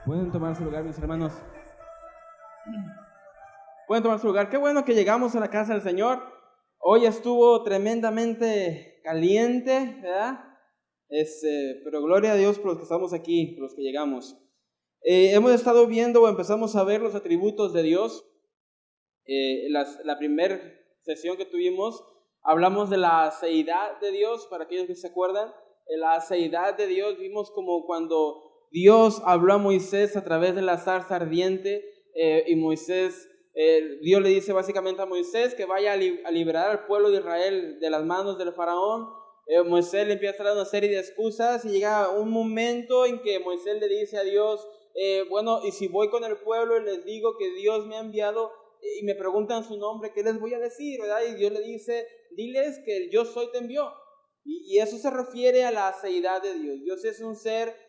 Pueden tomar su lugar, mis hermanos. Pueden tomar su lugar. Qué bueno que llegamos a la casa del Señor. Hoy estuvo tremendamente caliente, ¿verdad? Pero gloria a Dios por los que estamos aquí, por los que llegamos. Hemos estado viendo o empezamos a ver los atributos de Dios. La primera sesión que tuvimos, hablamos de la seidad de Dios, para aquellos que se acuerdan. La seidad de Dios, vimos como cuando Dios habló a Moisés a través de la zarza ardiente, y Moisés, Dios le dice básicamente a Moisés que vaya a liberar al pueblo de Israel de las manos del faraón. Moisés le empieza a dar una serie de excusas y llega un momento en que Moisés le dice a Dios, bueno, y si voy con el pueblo y les digo que Dios me ha enviado y me preguntan su nombre, ¿qué les voy a decir? ¿Verdad? Y Dios le dice, diles que el yo soy te envió. Y eso se refiere a la seidad de Dios. Dios es un ser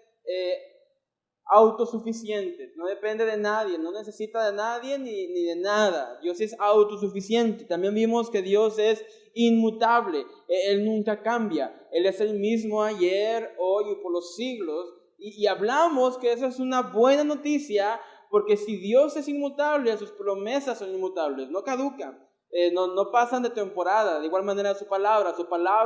autosuficiente, no depende de nadie, no necesita de nadie ni de nada. Dios es autosuficiente. También vimos que Dios es inmutable, Él nunca cambia, Él es el mismo ayer, hoy y por los siglos. Y hablamos que esa es una buena noticia, porque si Dios es inmutable, sus promesas son inmutables, no caducan. No pasan de temporada. De igual manera su palabra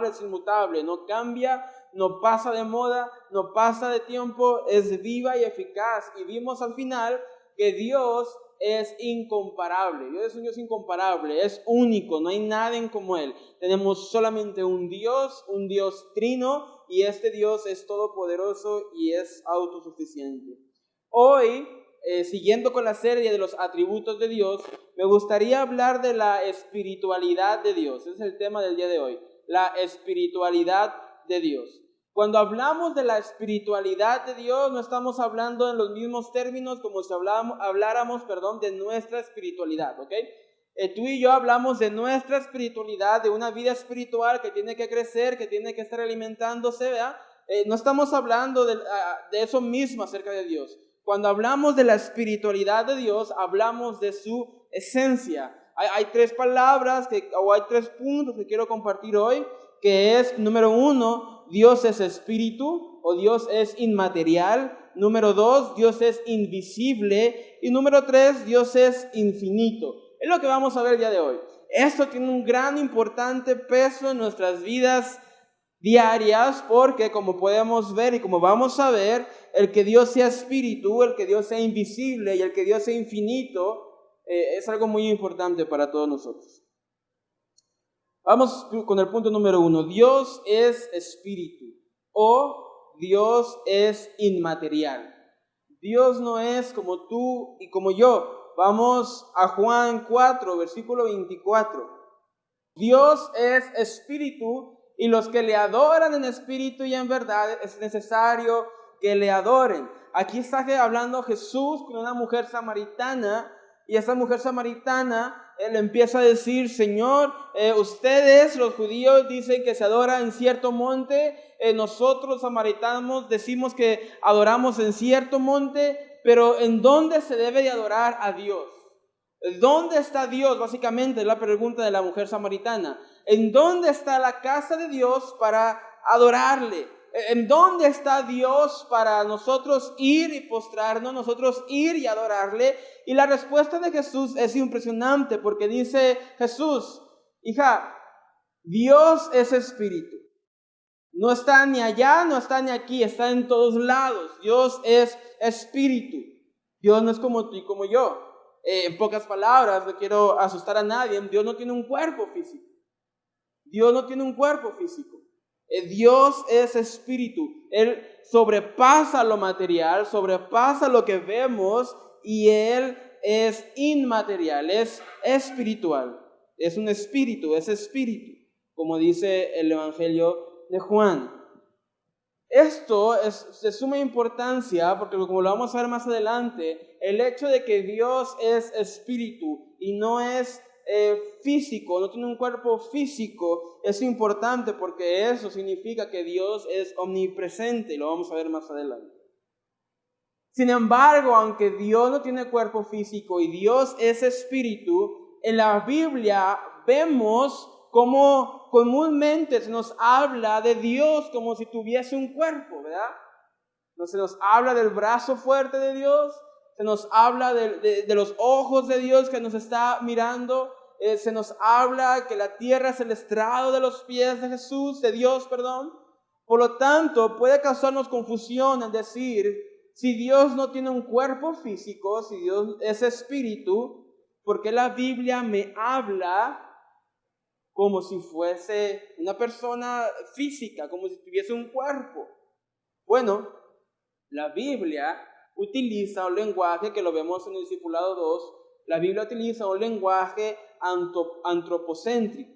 es inmutable, no cambia, no pasa de moda, no pasa de tiempo, es viva y eficaz. Y vimos al final que Dios es incomparable. Dios es un Dios incomparable, es único, no hay nadie como Él. Tenemos solamente un Dios trino, y este Dios es todopoderoso y es autosuficiente. Hoy, siguiendo con la serie de los atributos de Dios, me gustaría hablar de la espiritualidad de Dios. Ese es el tema del día de hoy, la espiritualidad de Dios. Cuando hablamos de la espiritualidad de Dios, no estamos hablando en los mismos términos como si habláramos de nuestra espiritualidad, ¿ok? Tú y yo hablamos de nuestra espiritualidad, de una vida espiritual que tiene que crecer, que tiene que estar alimentándose, ¿verdad? No estamos hablando de eso mismo acerca de Dios. Cuando hablamos de la espiritualidad de Dios, hablamos de su esencia. Hay tres palabras o hay tres puntos que quiero compartir hoy, que es, número uno, Dios es espíritu o Dios es inmaterial. Número dos, Dios es invisible. Y número tres, Dios es infinito. Es lo que vamos a ver el día de hoy. Esto tiene un gran importante peso en nuestras vidas diarias, porque como podemos ver y como vamos a ver, el que Dios sea espíritu, el que Dios sea invisible y el que Dios sea infinito, es algo muy importante para todos nosotros. Vamos con el punto número uno. Dios es espíritu o Dios es inmaterial. Dios no es como tú y como yo. Vamos a Juan 4, versículo 24. Dios es espíritu, y los que le adoran en espíritu y en verdad es necesario que le adoren. Aquí está hablando Jesús con una mujer samaritana, y esa mujer samaritana le empieza a decir, Señor, ustedes los judíos dicen que se adora en cierto monte, nosotros los samaritanos decimos que adoramos en cierto monte, pero ¿en dónde se debe de adorar a Dios? ¿Dónde está Dios? Básicamente es la pregunta de la mujer samaritana. ¿En dónde está la casa de Dios para adorarle? ¿En dónde está Dios para nosotros ir y postrarnos, nosotros ir y adorarle? Y la respuesta de Jesús es impresionante, porque dice Jesús, hija, Dios es espíritu. No está ni allá, no está ni aquí, está en todos lados. Dios es espíritu. Dios no es como tú y como yo. En pocas palabras, no quiero asustar a nadie, Dios no tiene un cuerpo físico. Dios no tiene un cuerpo físico. Dios es espíritu. Él sobrepasa lo material, sobrepasa lo que vemos, y Él es inmaterial, es espiritual. Es un espíritu, es espíritu, como dice el Evangelio de Juan. Esto es de suma importancia porque, como lo vamos a ver más adelante, el hecho de que Dios es espíritu y no es físico, no tiene un cuerpo físico, es importante porque eso significa que Dios es omnipresente, y lo vamos a ver más adelante. Sin embargo, aunque Dios no tiene cuerpo físico y Dios es espíritu, en la Biblia vemos cómo comúnmente se nos habla de Dios como si tuviese un cuerpo, ¿verdad? Se nos habla del brazo fuerte de Dios, se nos habla de los ojos de Dios que nos está mirando, se nos habla que la tierra es el estrado de los pies de Jesús, de Dios, perdón. Por lo tanto, puede causarnos confusión en decir, si Dios no tiene un cuerpo físico, si Dios es espíritu, ¿por qué la Biblia me habla como si fuese una persona física, como si tuviese un cuerpo? Bueno, la Biblia utiliza un lenguaje que lo vemos en el discipulado 2. La Biblia utiliza un lenguaje antropocéntrico.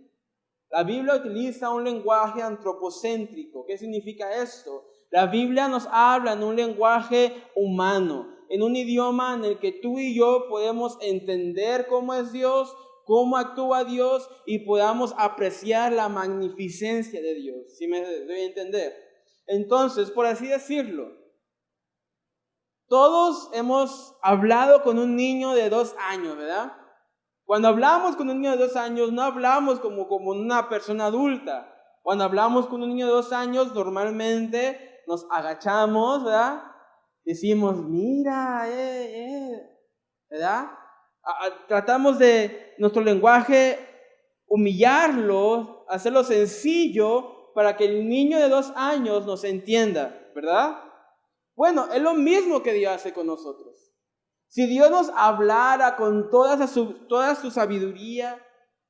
La Biblia utiliza un lenguaje antropocéntrico. ¿Qué significa esto? La Biblia nos habla en un lenguaje humano, en un idioma en el que tú y yo podemos entender cómo es Dios, cómo actúa Dios y podamos apreciar la magnificencia de Dios. ¿Sí me doy a entender? Entonces, por así decirlo, todos hemos hablado con un niño de 2 años, ¿verdad? Cuando hablamos con un niño de 2 años, no hablamos como una persona adulta. Cuando hablamos con un niño de 2 años, normalmente nos agachamos, ¿verdad? Decimos, mira, ¿verdad? Tratamos de nuestro lenguaje humillarlo, hacerlo sencillo para que el niño de 2 años nos entienda, ¿verdad? Bueno, es lo mismo que Dios hace con nosotros. Si Dios nos hablara con toda su sabiduría,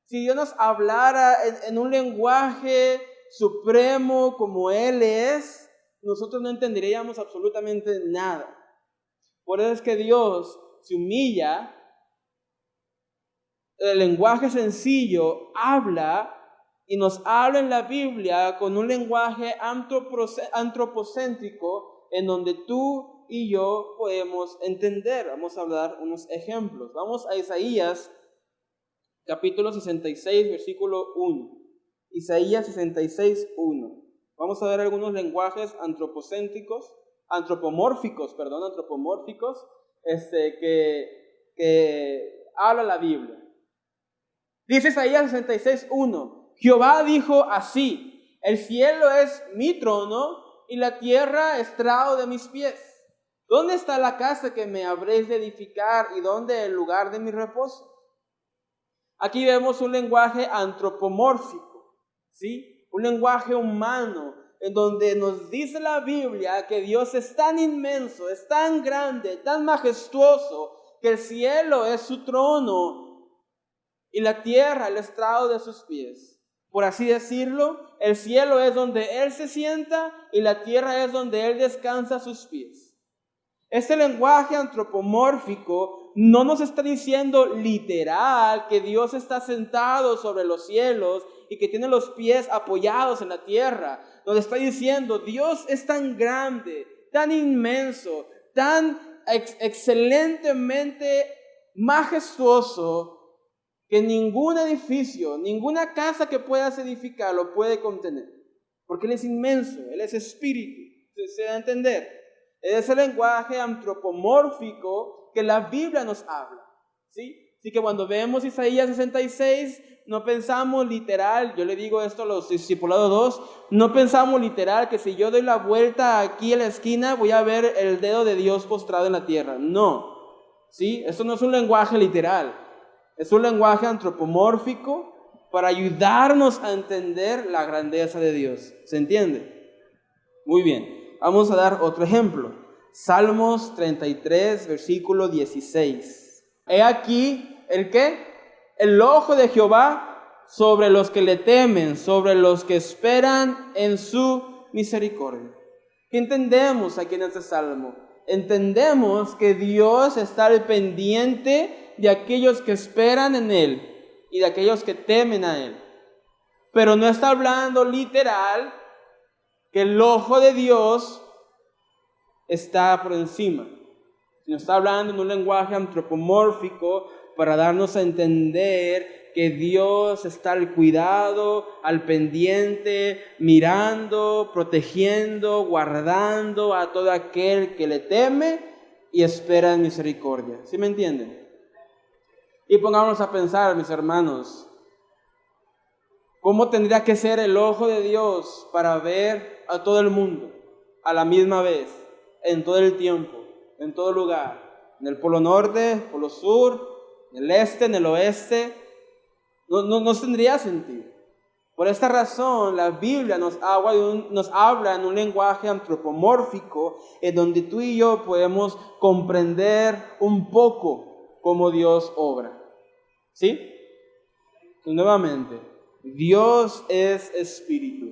si Dios nos hablara en un lenguaje supremo como Él es, nosotros no entenderíamos absolutamente nada. Por eso es que Dios se humilla, el lenguaje sencillo habla y nos habla en la Biblia con un lenguaje antropocéntrico en donde tú y yo podemos entender. Vamos a hablar unos ejemplos. Vamos a Isaías capítulo 66, versículo 1. Isaías 66, 1. Vamos a ver algunos lenguajes antropomórficos, que habla la Biblia. Dice Isaías 66, 1. Jehová dijo así: el cielo es mi trono y la tierra estrado de mis pies. ¿Dónde está la casa que me habréis de edificar y dónde el lugar de mi reposo? Aquí vemos un lenguaje antropomórfico, ¿sí? Un lenguaje humano, en donde nos dice la Biblia que Dios es tan inmenso, es tan grande, tan majestuoso, que el cielo es su trono y la tierra el estrado de sus pies. Por así decirlo, el cielo es donde Él se sienta y la tierra es donde Él descansa a sus pies. Este lenguaje antropomórfico no nos está diciendo literal que Dios está sentado sobre los cielos y que tiene los pies apoyados en la tierra. Nos está diciendo, Dios es tan grande, tan inmenso, tan excelentemente majestuoso que ningún edificio, ninguna casa que puedas edificar lo puede contener. Porque Él es inmenso, Él es espíritu. ¿Se da a entender? Es el lenguaje antropomórfico que la Biblia nos habla, ¿sí? Así que cuando vemos Isaías 66, no pensamos literal, yo le digo esto a los discipulados 2, no pensamos literal que si yo doy la vuelta aquí en la esquina voy a ver el dedo de Dios postrado en la tierra. No, ¿sí? Esto no es un lenguaje literal, es un lenguaje antropomórfico para ayudarnos a entender la grandeza de Dios. ¿Se entiende? Muy bien. Vamos a dar otro ejemplo. Salmos 33, versículo 16. He aquí, ¿el qué? El ojo de Jehová sobre los que le temen, sobre los que esperan en su misericordia. ¿Qué entendemos aquí en este salmo? Entendemos que Dios está al pendiente de aquellos que esperan en Él y de aquellos que temen a Él. Pero no está hablando literal que el ojo de Dios está por encima. Nos está hablando en un lenguaje antropomórfico para darnos a entender que Dios está al cuidado, al pendiente, mirando, protegiendo, guardando a todo aquel que le teme y espera en misericordia. ¿Sí me entienden? Y pongámonos a pensar, mis hermanos, ¿cómo tendría que ser el ojo de Dios para ver a todo el mundo a la misma vez? en todo el tiempo, en todo lugar, en el polo norte, polo sur, en el este, en el oeste. No tendría sentido. Por esta razón, la Biblia nos habla en un lenguaje antropomórfico, en donde tú y yo podemos comprender un poco cómo Dios obra. ¿Sí? Entonces, nuevamente, Dios es espíritu,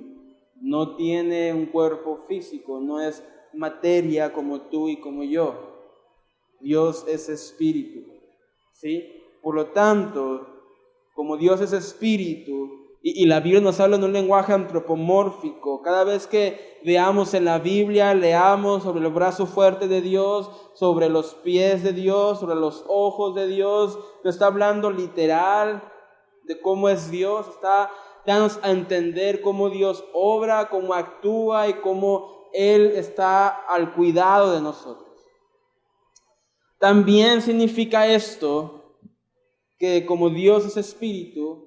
no tiene un cuerpo físico, no es materia como tú y como yo. Dios es espíritu, ¿sí? Por lo tanto, como Dios es espíritu, y la Biblia nos habla en un lenguaje antropomórfico, cada vez que veamos en la Biblia, leamos sobre el brazo fuerte de Dios, sobre los pies de Dios, sobre los ojos de Dios, no está hablando literal de cómo es Dios, está dándonos a entender cómo Dios obra, cómo actúa y cómo Él está al cuidado de nosotros. También significa esto que como Dios es espíritu,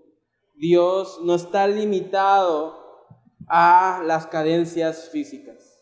Dios no está limitado a las cadencias físicas.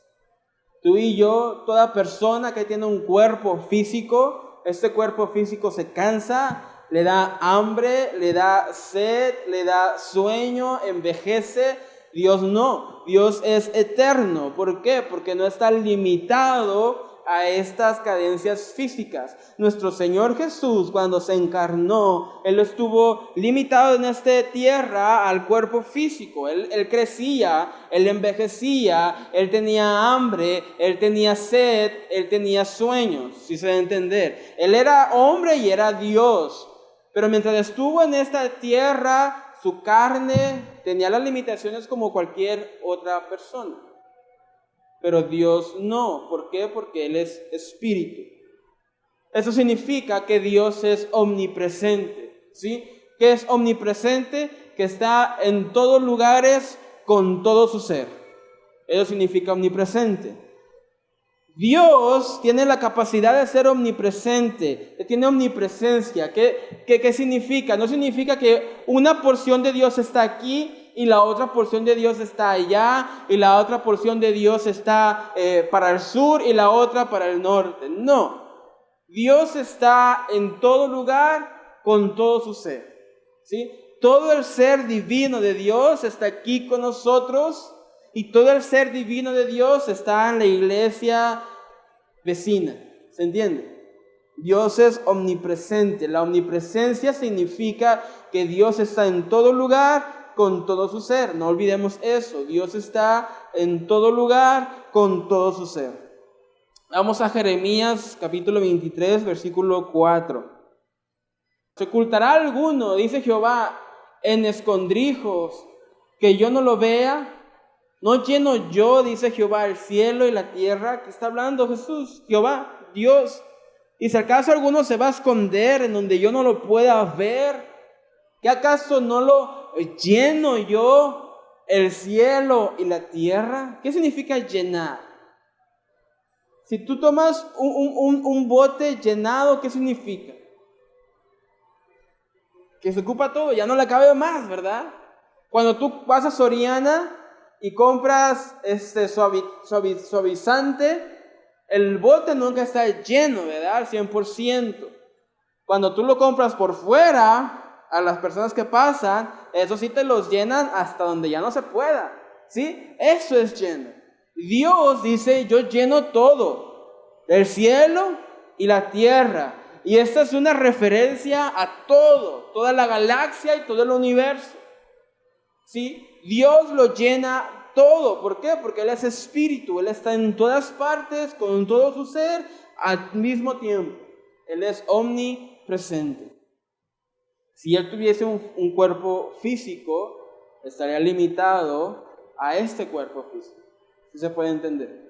Tú y yo, toda persona que tiene un cuerpo físico, este cuerpo físico se cansa, le da hambre, le da sed, le da sueño, envejece. Dios no, Dios es eterno. ¿Por qué? Porque no está limitado a estas cadencias físicas. Nuestro Señor Jesús, cuando se encarnó, Él estuvo limitado en esta tierra al cuerpo físico. Él crecía, Él envejecía, Él tenía hambre, Él tenía sed, Él tenía sueños, si se debe entender. Él era hombre y era Dios. Pero mientras estuvo en esta tierra, su carne tenía las limitaciones como cualquier otra persona. Pero Dios no. ¿Por qué? Porque Él es espíritu. Eso significa que Dios es omnipresente, ¿sí? ¿Qué es omnipresente? Que está en todos lugares con todo su ser. Eso significa omnipresente. Dios tiene la capacidad de ser omnipresente, tiene omnipresencia. ¿Qué significa? No significa que una porción de Dios está aquí y la otra porción de Dios está allá y la otra porción de Dios está para el sur y la otra para el norte. No, Dios está en todo lugar con todo su ser, ¿sí? Todo el ser divino de Dios está aquí con nosotros. Y todo el ser divino de Dios está en la iglesia vecina. ¿Se entiende? Dios es omnipresente. La omnipresencia significa que Dios está en todo lugar con todo su ser. No olvidemos eso. Dios está en todo lugar con todo su ser. Vamos a Jeremías capítulo 23, versículo 4. ¿Se ocultará alguno, dice Jehová, en escondrijos, que yo no lo vea? ¿No lleno yo, dice Jehová, el cielo y la tierra? ¿Qué está hablando Jesús? Jehová, Dios. ¿Y si acaso alguno se va a esconder en donde yo no lo pueda ver? ¿Qué acaso no lo lleno yo, el cielo y la tierra? ¿Qué significa llenar? Si tú tomas un bote llenado, ¿qué significa? Que se ocupa todo, ya no le cabe más, ¿verdad? Cuando tú vas a Soriana y compras suavizante, el bote nunca está lleno, ¿verdad? Al 100%. Cuando tú lo compras por fuera, a las personas que pasan, eso sí te los llenan hasta donde ya no se pueda, ¿sí? Eso es lleno. Dios dice, yo lleno todo, el cielo y la tierra. Y esta es una referencia a todo, toda la galaxia y todo el universo, ¿sí? Dios lo llena todo. ¿Por qué? Porque Él es espíritu. Él está en todas partes, con todo su ser, al mismo tiempo. Él es omnipresente. Si Él tuviese un cuerpo físico, estaría limitado a este cuerpo físico. ¿Sí se puede entender?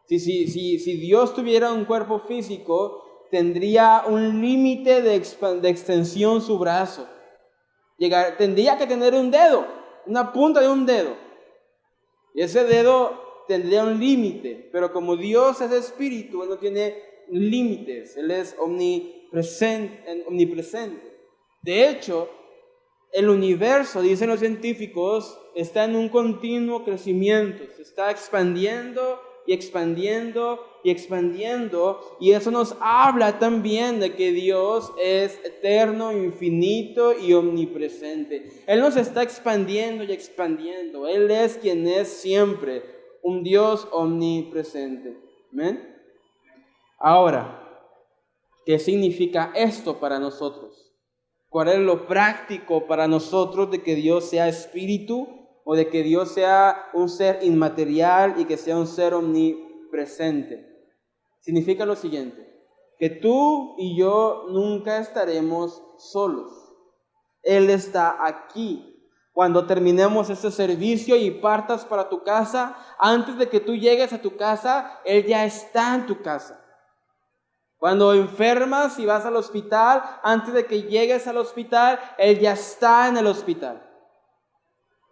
Si Dios tuviera un cuerpo físico, tendría un límite de extensión su brazo. Tendría que tener un dedo, una punta de un dedo. Y ese dedo tendría un límite, pero como Dios es espíritu, Él no tiene límites. Él es omnipresente. De hecho, el universo, dicen los científicos, está en un continuo crecimiento. Se está expandiendo y expandiendo y expandiendo. Y eso nos habla también de que Dios es eterno, infinito y omnipresente. Él nos está expandiendo y expandiendo. Él es quien es siempre, un Dios omnipresente. ¿Amén? Ahora, ¿qué significa esto para nosotros? ¿Cuál es lo práctico para nosotros de que Dios sea espíritu o de que Dios sea un ser inmaterial y que sea un ser omnipresente? Significa lo siguiente, que tú y yo nunca estaremos solos. Él está aquí. Cuando terminemos este servicio y partas para tu casa, antes de que tú llegues a tu casa, Él ya está en tu casa. Cuando enfermas y vas al hospital, antes de que llegues al hospital, Él ya está en el hospital.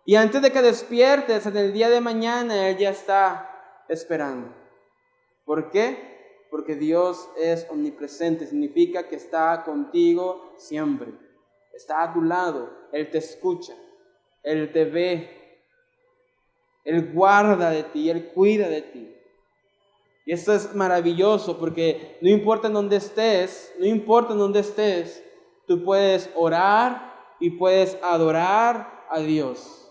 Y antes de que despiertes en el día de mañana, Él ya está esperando. ¿Por qué? Porque Dios es omnipresente, significa que está contigo siempre. Está a tu lado, Él te escucha, Él te ve, Él guarda de ti, Él cuida de ti. Y esto es maravilloso porque no importa en dónde estés, tú puedes orar y puedes adorar a Dios.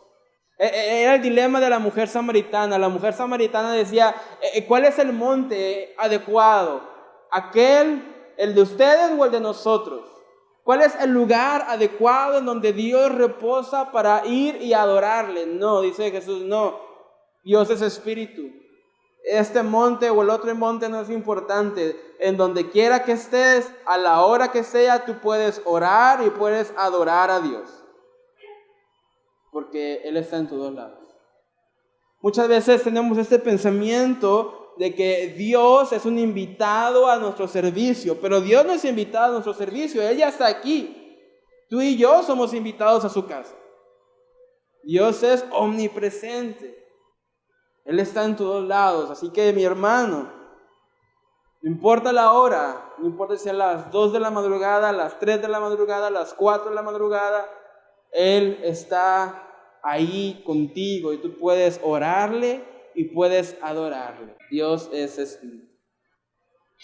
Era el dilema de la mujer samaritana. La mujer samaritana decía, ¿cuál es el monte adecuado? ¿Aquel, el de ustedes o el de nosotros? ¿Cuál es el lugar adecuado en donde Dios reposa para ir y adorarle? No, dice Jesús, no. Dios es espíritu. Este monte o el otro monte no es importante. En donde quiera que estés, a la hora que sea, tú puedes orar y puedes adorar a Dios. Porque Él está en todos lados. Muchas veces tenemos este pensamiento de que Dios es un invitado a nuestro servicio, pero Dios no es invitado a nuestro servicio, Él ya está aquí. Tú y yo somos invitados a su casa. Dios es omnipresente. Él está en todos lados, así que mi hermano, no importa la hora, no importa si es a las 2 de la madrugada, a las 3 de la madrugada, a las 4 de la madrugada, Él está ahí contigo y tú puedes orarle y puedes adorarle. Dios es espíritu.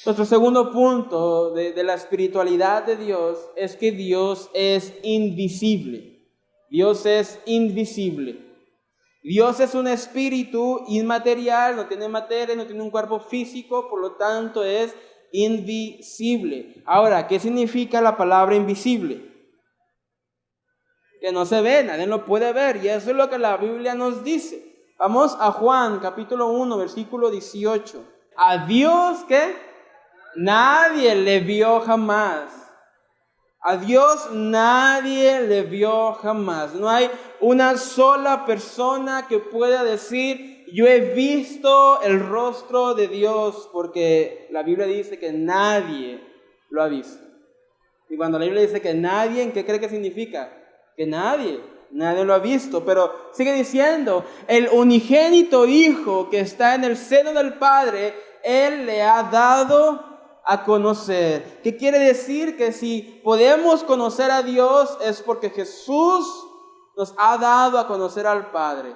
Nuestro segundo punto de la espiritualidad de Dios es que Dios es invisible. Dios es invisible. Dios es un espíritu inmaterial, no tiene materia, no tiene un cuerpo físico, por lo tanto es invisible. Ahora, ¿qué significa la palabra invisible? Que no se ve, nadie lo puede ver, y eso es lo que la Biblia nos dice. Vamos a Juan, capítulo 1, versículo 18. A Dios, ¿qué? Nadie le vio jamás. A Dios nadie le vio jamás. No hay una sola persona que pueda decir, yo he visto el rostro de Dios, porque la Biblia dice que nadie lo ha visto. Y cuando la Biblia dice que nadie, ¿qué cree que significa? Que nadie lo ha visto. Pero sigue diciendo, el unigénito Hijo que está en el seno del Padre, Él le ha dado a conocer. ¿Qué quiere decir? Que si podemos conocer a Dios es porque Jesús nos ha dado a conocer al Padre.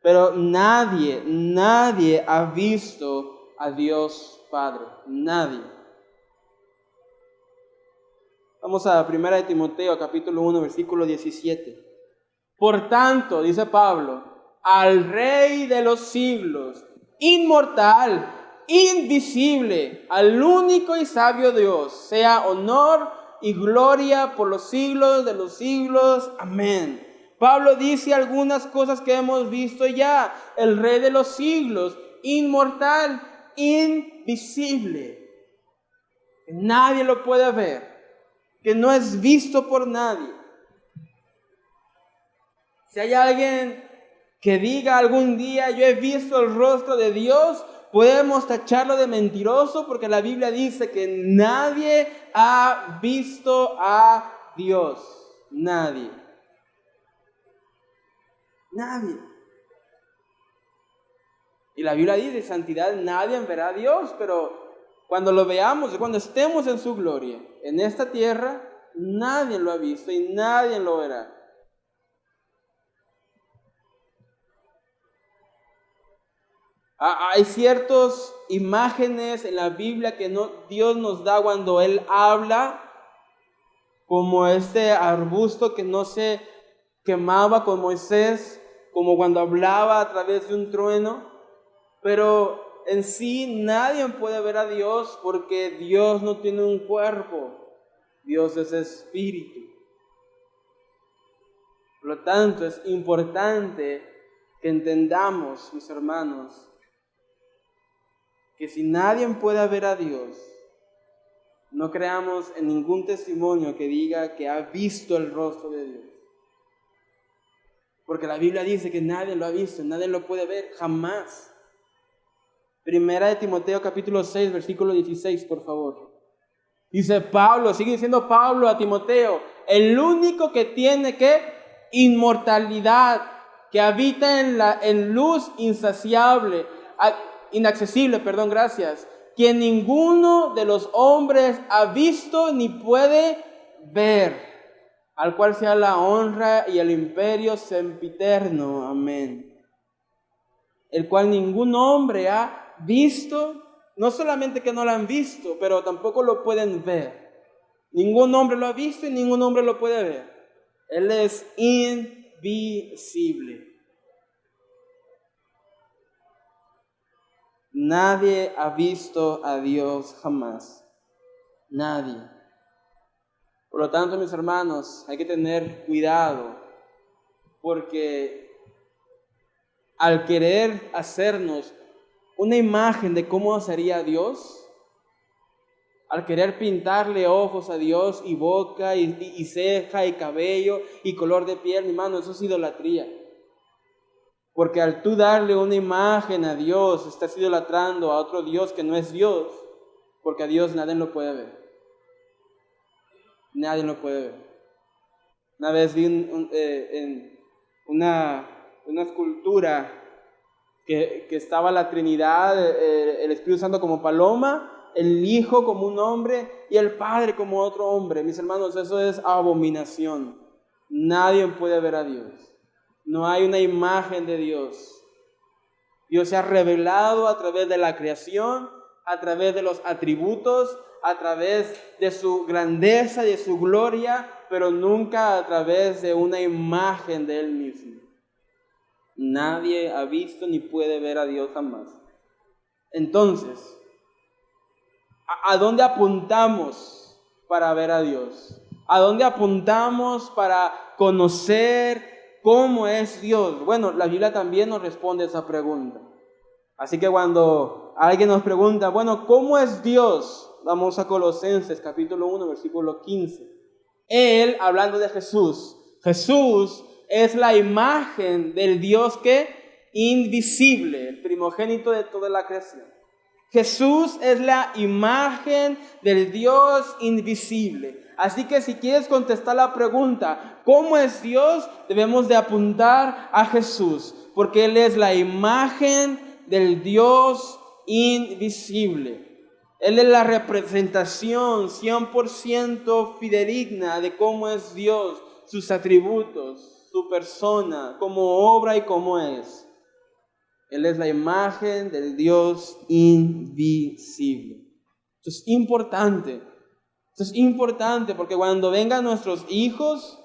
Pero nadie ha visto a Dios Padre. Nadie. Vamos a 1 Timoteo capítulo 1 versículo 17. Por tanto, dice Pablo, al Rey de los siglos, inmortal, invisible, al único y sabio Dios, sea honor y gloria por los siglos de los siglos. Amén. Pablo dice algunas cosas que hemos visto ya. El Rey de los siglos, inmortal, invisible. Nadie lo puede ver, que no es visto por nadie. Si hay alguien que diga algún día, yo he visto el rostro de Dios, podemos tacharlo de mentiroso, porque la Biblia dice que nadie ha visto a Dios. Nadie. Y la Biblia dice, santidad, nadie verá a Dios, pero cuando lo veamos, cuando estemos en su gloria, en esta tierra, nadie lo ha visto y nadie lo verá. Hay ciertas imágenes en la Biblia que Dios nos da cuando Él habla, como este arbusto que no se quemaba con Moisés, como cuando hablaba a través de un trueno, pero en sí nadie puede ver a Dios porque Dios no tiene un cuerpo, Dios es espíritu. Por lo tanto, es importante que entendamos, mis hermanos, que si nadie puede ver a Dios, no creamos en ningún testimonio que diga que ha visto el rostro de Dios. Porque la Biblia dice que nadie lo ha visto, nadie lo puede ver, jamás. Primera de Timoteo capítulo 6, versículo 16, por favor. Dice Pablo, sigue diciendo Pablo a Timoteo, el único que tiene ¿qué? Inmortalidad, que habita en luz insaciable, inaccesible, quien ninguno de los hombres ha visto ni puede ver, al cual sea la honra y el imperio sempiterno, amén. El cual ningún hombre ha visto, no solamente que no lo han visto, pero tampoco lo pueden ver. Ningún hombre lo ha visto y ningún hombre lo puede ver. Él es invisible. Nadie ha visto a Dios jamás. Nadie. Por lo tanto, mis hermanos, hay que tener cuidado, porque al querer hacernos una imagen de cómo sería Dios, al querer pintarle ojos a Dios y boca y ceja y cabello y color de piel, mi hermano, eso es idolatría. Porque al tú darle una imagen a Dios, estás idolatrando a otro Dios que no es Dios, porque a Dios nadie lo puede ver. Nadie lo puede ver. Una vez vi en una escultura que estaba la Trinidad, el Espíritu Santo como paloma, el Hijo como un hombre y el Padre como otro hombre. Mis hermanos, eso es abominación. Nadie puede ver a Dios. No hay una imagen de Dios. Dios se ha revelado a través de la creación, a través de los atributos, a través de su grandeza y de su gloria, pero nunca a través de una imagen de Él mismo. Nadie ha visto ni puede ver a Dios jamás. Entonces, ¿a dónde apuntamos para ver a Dios? ¿A dónde apuntamos para conocer cómo es Dios? Bueno, la Biblia también nos responde esa pregunta. Así que cuando alguien nos pregunta, bueno, ¿cómo es Dios? Vamos a Colosenses capítulo 1, versículo 15. Él, hablando de Jesús, Jesús es la imagen del Dios que invisible, el primogénito de toda la creación. Jesús es la imagen del Dios invisible. Así que si quieres contestar la pregunta, ¿cómo es Dios? Debemos de apuntar a Jesús, porque Él es la imagen del Dios invisible. Él es la representación 100% fidedigna de cómo es Dios, sus atributos, su persona, cómo obra y cómo es. Él es la imagen del Dios invisible. Esto es importante. Esto es importante porque cuando vengan nuestros hijos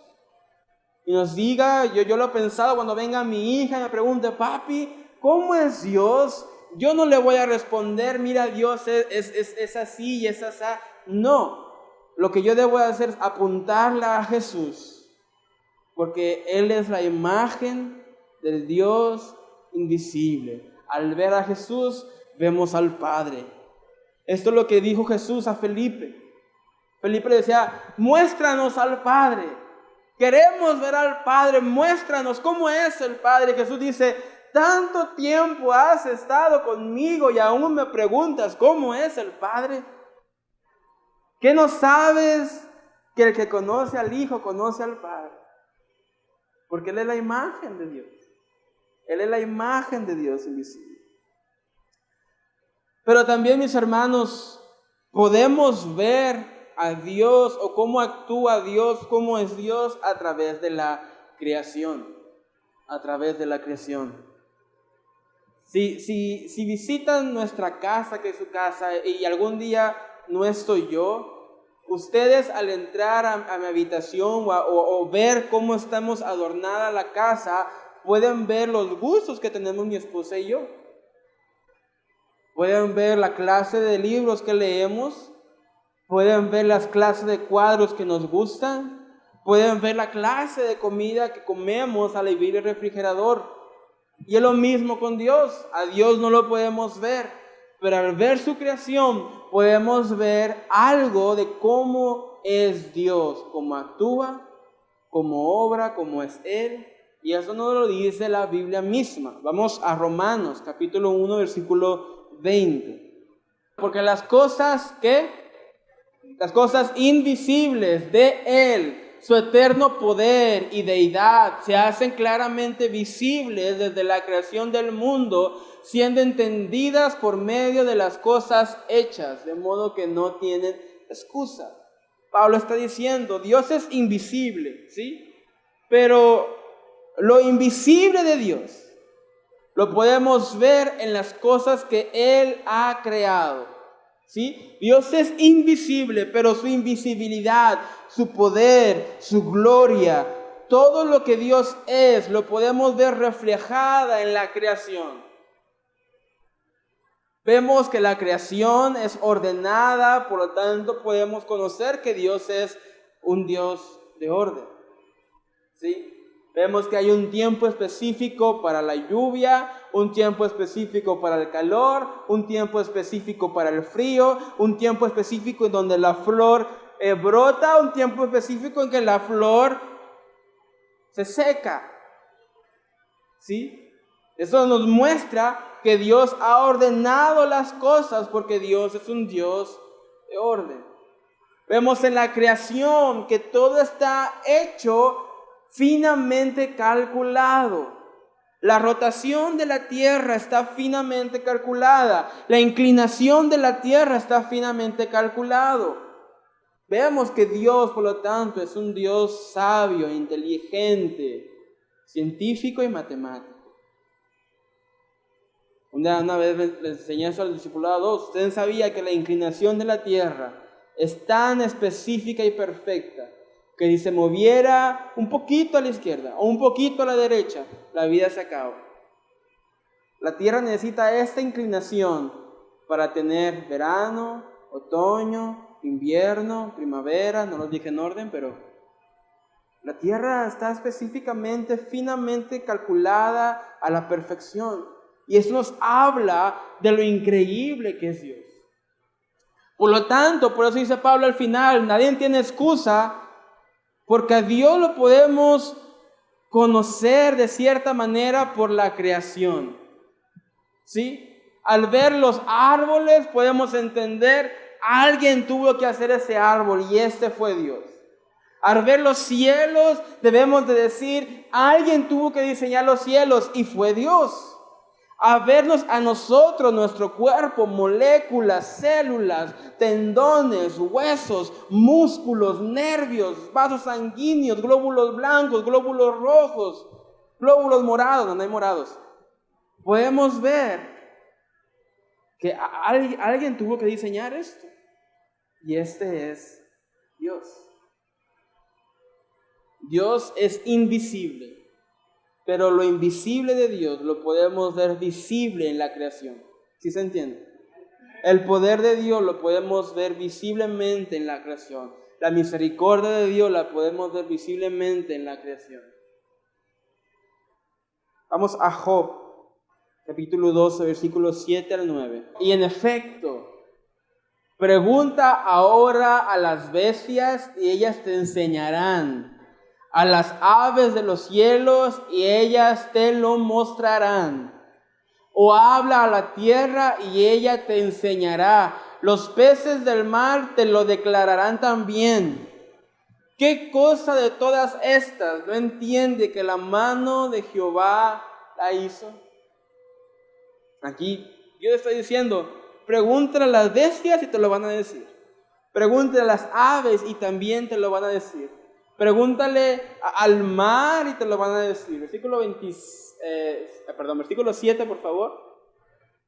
y nos diga, yo lo he pensado, cuando venga mi hija y me pregunte, papi, ¿cómo es Dios? Yo no le voy a responder, mira, Dios es así y es así. No, lo que yo debo hacer es apuntarla a Jesús, porque Él es la imagen del Dios invisible. Al ver a Jesús, vemos al Padre. Esto es lo que dijo Jesús a Felipe. Felipe le decía, muéstranos al Padre. Queremos ver al Padre, muéstranos cómo es el Padre. Jesús dice, tanto tiempo has estado conmigo y aún me preguntas cómo es el Padre. ¿Qué no sabes que el que conoce al Hijo conoce al Padre? Porque Él es la imagen de Dios. Él es la imagen de Dios invisible. Pero también, mis hermanos, podemos ver a Dios o cómo actúa Dios, cómo es Dios a través de la creación. A través de la creación. Si visitan nuestra casa, que es su casa, y algún día no estoy yo, ustedes al entrar a mi habitación o ver cómo estamos adornada la casa, pueden ver los gustos que tenemos mi esposa y yo. Pueden ver la clase de libros que leemos, pueden ver las clases de cuadros que nos gustan, pueden ver la clase de comida que comemos al abrir el refrigerador. Y es lo mismo con Dios. A Dios no lo podemos ver, pero al ver su creación podemos ver algo de cómo es Dios, cómo actúa, cómo obra, cómo es Él. Y eso no lo dice la Biblia misma. Vamos a Romanos, capítulo 1, versículo 20. Porque las cosas invisibles de Él, su eterno poder y deidad, se hacen claramente visibles desde la creación del mundo, siendo entendidas por medio de las cosas hechas, de modo que no tienen excusa. Pablo está diciendo, Dios es invisible, ¿sí? Pero lo invisible de Dios lo podemos ver en las cosas que Él ha creado, ¿sí? Dios es invisible, pero su invisibilidad, su poder, su gloria, todo lo que Dios es, lo podemos ver reflejada en la creación. Vemos que la creación es ordenada, por lo tanto podemos conocer que Dios es un Dios de orden, ¿sí? Vemos que hay un tiempo específico para la lluvia, un tiempo específico para el calor, un tiempo específico para el frío, un tiempo específico en donde la flor brota, un tiempo específico en que la flor se seca, ¿sí? Eso nos muestra que Dios ha ordenado las cosas porque Dios es un Dios de orden. Vemos en la creación que todo está hecho finamente calculado. La rotación de la tierra está finamente calculada. La inclinación de la tierra está finamente calculado. Vemos que Dios, por lo tanto, es un Dios sabio, inteligente, científico y matemático. Una vez les enseñé eso al discipulado 2. Usted sabía que la inclinación de la tierra es tan específica y perfecta que si se moviera un poquito a la izquierda o un poquito a la derecha, la vida se acaba. La tierra necesita esta inclinación para tener verano, otoño, invierno, primavera, no los dije en orden, pero la tierra está específicamente, finamente calculada a la perfección. Y eso nos habla de lo increíble que es Dios. Por lo tanto, por eso dice Pablo al final, nadie tiene excusa, porque a Dios lo podemos conocer de cierta manera por la creación, ¿sí? Al ver los árboles podemos entender, alguien tuvo que hacer ese árbol y este fue Dios. Al ver los cielos debemos de decir, alguien tuvo que diseñar los cielos y fue Dios. A vernos a nosotros, nuestro cuerpo, moléculas, células, tendones, huesos, músculos, nervios, vasos sanguíneos, glóbulos blancos, glóbulos rojos, glóbulos morados, donde hay morados. Podemos ver que alguien tuvo que diseñar esto. Y este es Dios. Dios es invisible. Pero lo invisible de Dios lo podemos ver visible en la creación. ¿Sí se entiende? El poder de Dios lo podemos ver visiblemente en la creación. La misericordia de Dios la podemos ver visiblemente en la creación. Vamos a Job, capítulo 12, versículos 7 al 9. Y en efecto, pregunta ahora a las bestias y ellas te enseñarán. A las aves de los cielos y ellas te lo mostrarán. O habla a la tierra y ella te enseñará. Los peces del mar te lo declararán también. ¿Qué cosa de todas estas no entiende que la mano de Jehová la hizo? Aquí Dios está diciendo, pregúntale a las bestias y te lo van a decir. Pregúntale a las aves y también te lo van a decir. Pregúntale al mar y te lo van a decir. Versículo 7, por favor.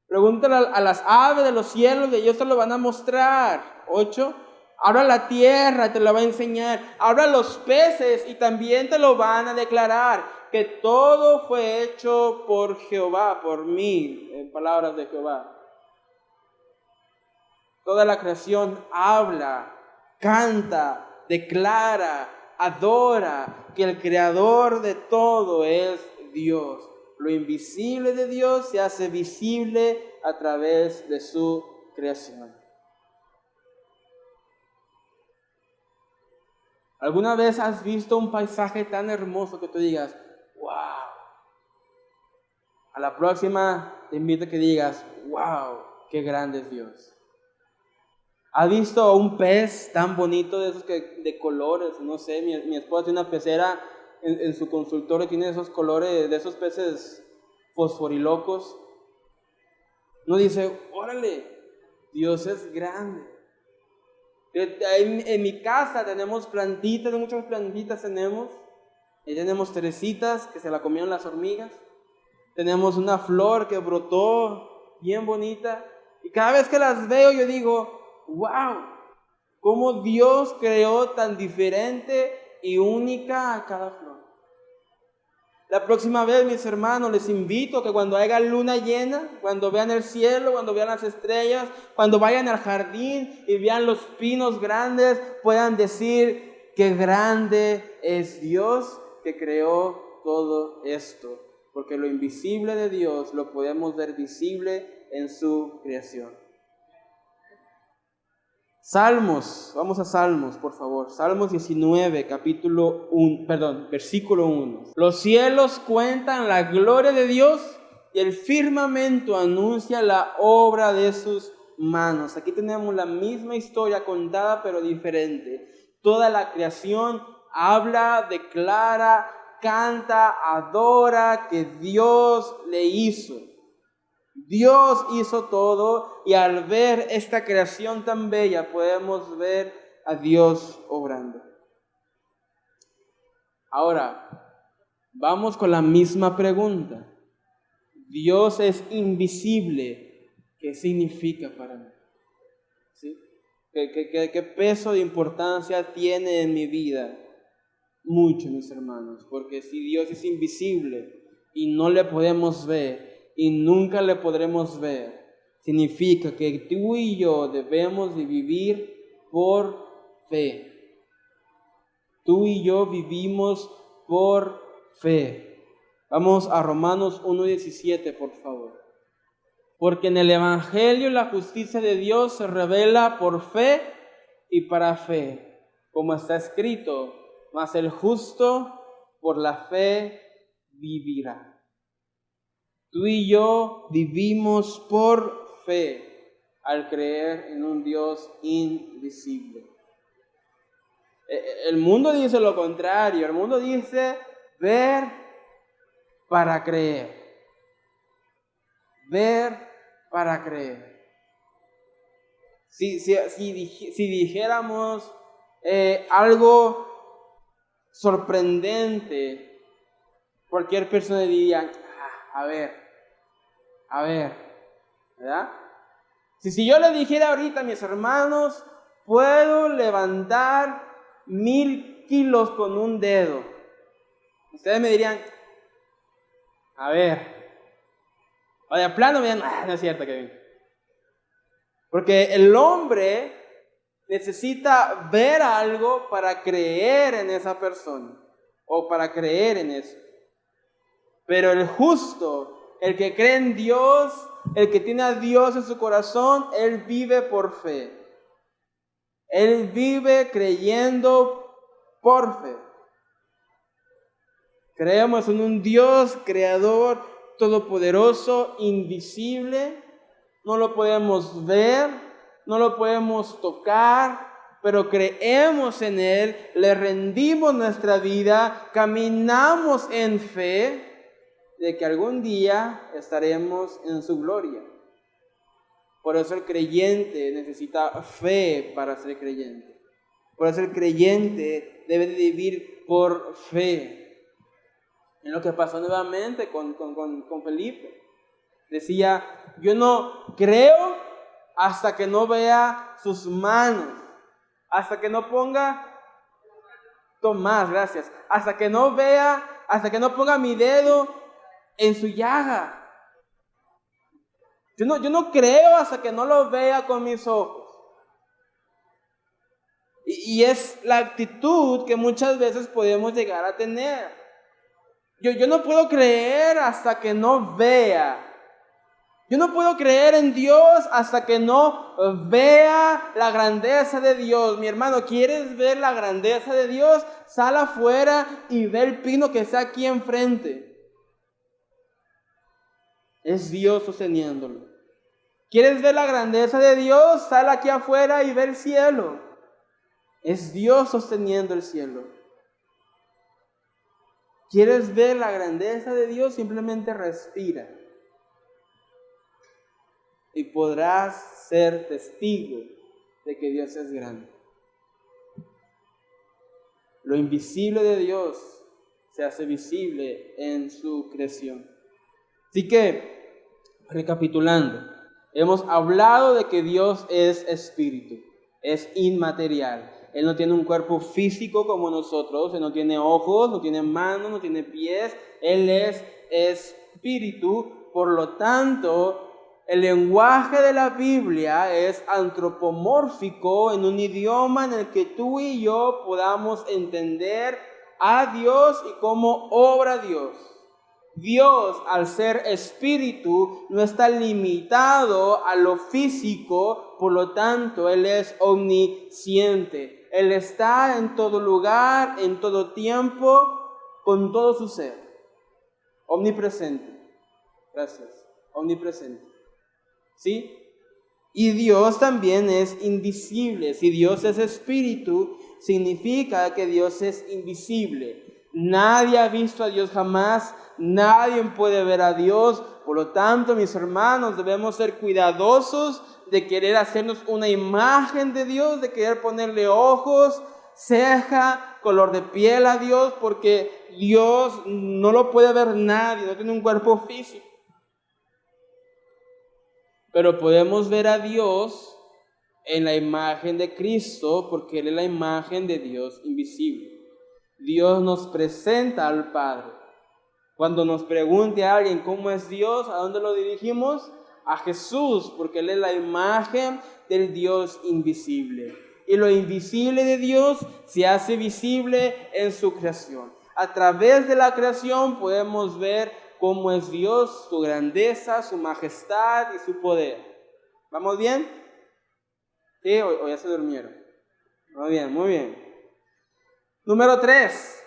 Pregúntale a las aves de los cielos y ellos te lo van a mostrar. 8. Ahora la tierra te lo va a enseñar. Ahora los peces y también te lo van a declarar. Que todo fue hecho por Jehová, por mí, en palabras de Jehová. Toda la creación habla, canta, declara, adora que el creador de todo es Dios. Lo invisible de Dios se hace visible a través de su creación. ¿Alguna vez has visto un paisaje tan hermoso que tú digas, wow? A la próxima te invito a que digas, wow, qué grande es Dios. ¿Has visto un pez tan bonito de esos de colores? No sé, mi esposa tiene una pecera en su consultorio, tiene esos colores, de esos peces fosforilocos. Uno dice, órale, Dios es grande. En mi casa tenemos plantitas, muchas plantitas tenemos. Y tenemos cerecitas que se la comieron las hormigas. Tenemos una flor que brotó bien bonita. Y cada vez que las veo yo digo, wow, cómo Dios creó tan diferente y única a cada flor. La próxima vez, mis hermanos, les invito a que cuando haya luna llena, cuando vean el cielo, cuando vean las estrellas, cuando vayan al jardín y vean los pinos grandes, puedan decir que grande es Dios que creó todo esto. Porque lo invisible de Dios lo podemos ver visible en su creación. Salmos, vamos a Salmos, por favor. Salmos 19, versículo 1. Los cielos cuentan la gloria de Dios y el firmamento anuncia la obra de sus manos. Aquí tenemos la misma historia contada pero diferente. Toda la creación habla, declara, canta, adora que Dios le hizo. Dios hizo todo y al ver esta creación tan bella podemos ver a Dios obrando. Ahora, vamos con la misma pregunta. Dios es invisible. ¿Qué significa para mí? ¿Sí? ¿Qué peso de importancia tiene en mi vida? Mucho, mis hermanos, porque si Dios es invisible y no le podemos ver, y nunca le podremos ver, significa que tú y yo debemos de vivir por fe. Tú y yo vivimos por fe. Vamos a Romanos 1:17, por favor. Porque en el Evangelio la justicia de Dios se revela por fe y para fe, como está escrito, mas el justo por la fe vivirá. Tú y yo vivimos por fe al creer en un Dios invisible. El mundo dice lo contrario. El mundo dice ver para creer. Ver para creer. Si dijéramos algo sorprendente, cualquier persona diría, a ver, ¿verdad? Si yo le dijera ahorita a mis hermanos, puedo levantar 1000 kilos con un dedo, ustedes me dirían, a ver, o de plano me dirían, no es cierto, Kevin. Porque el hombre necesita ver algo para creer en esa persona, o para creer en eso. Pero el justo, el que cree en Dios, el que tiene a Dios en su corazón, él vive por fe. Él vive creyendo por fe. Creemos en un Dios creador, todopoderoso, invisible. No lo podemos ver, no lo podemos tocar, pero creemos en Él, le rendimos nuestra vida, caminamos en fe de que algún día estaremos en su gloria. Por eso el creyente necesita fe para ser creyente. Por eso el creyente debe de vivir por fe. En lo que pasó nuevamente con Felipe. Decía, Yo no creo hasta que no vea sus manos, hasta que no ponga, Tomás, gracias, hasta que no ponga mi dedo en su llaga. Yo no creo hasta que no lo vea con mis ojos. Y es la actitud que muchas veces podemos llegar a tener. Yo no puedo creer hasta que no vea. Yo no puedo creer en Dios hasta que no vea la grandeza de Dios. Mi hermano, ¿quieres ver la grandeza de Dios? Sal afuera y ve el pino que está aquí enfrente. Es Dios sosteniéndolo. ¿Quieres ver la grandeza de Dios? Sal aquí afuera y ve el cielo. Es Dios sosteniendo el cielo. ¿Quieres ver la grandeza de Dios? Simplemente respira. Y podrás ser testigo de que Dios es grande. Lo invisible de Dios se hace visible en su creación. Así que, recapitulando, hemos hablado de que Dios es espíritu, es inmaterial. Él no tiene un cuerpo físico como nosotros, Él no tiene ojos, no tiene manos, no tiene pies. Él es espíritu, por lo tanto, el lenguaje de la Biblia es antropomórfico en un idioma en el que tú y yo podamos entender a Dios y cómo obra Dios. Dios, al ser espíritu, no está limitado a lo físico, por lo tanto, Él es omnisciente. Él está en todo lugar, en todo tiempo, con todo su ser. Omnipresente. Gracias. Omnipresente. ¿Sí? Y Dios también es invisible. Si Dios es espíritu, significa que Dios es invisible. Nadie ha visto a Dios jamás, nadie puede ver a Dios. Por lo tanto, mis hermanos, debemos ser cuidadosos de querer hacernos una imagen de Dios, de querer ponerle ojos, ceja, color de piel a Dios, porque Dios no lo puede ver nadie, no tiene un cuerpo físico. Pero podemos ver a Dios en la imagen de Cristo, porque Él es la imagen de Dios invisible. Dios nos presenta al Padre. Cuando nos pregunte a alguien cómo es Dios, ¿a dónde lo dirigimos? A Jesús, porque Él es la imagen del Dios invisible. Y lo invisible de Dios se hace visible en su creación. A través de la creación podemos ver cómo es Dios, su grandeza, su majestad y su poder. ¿Vamos bien? ¿Sí? ¿O ya se durmieron? Muy bien, muy bien. Número 3.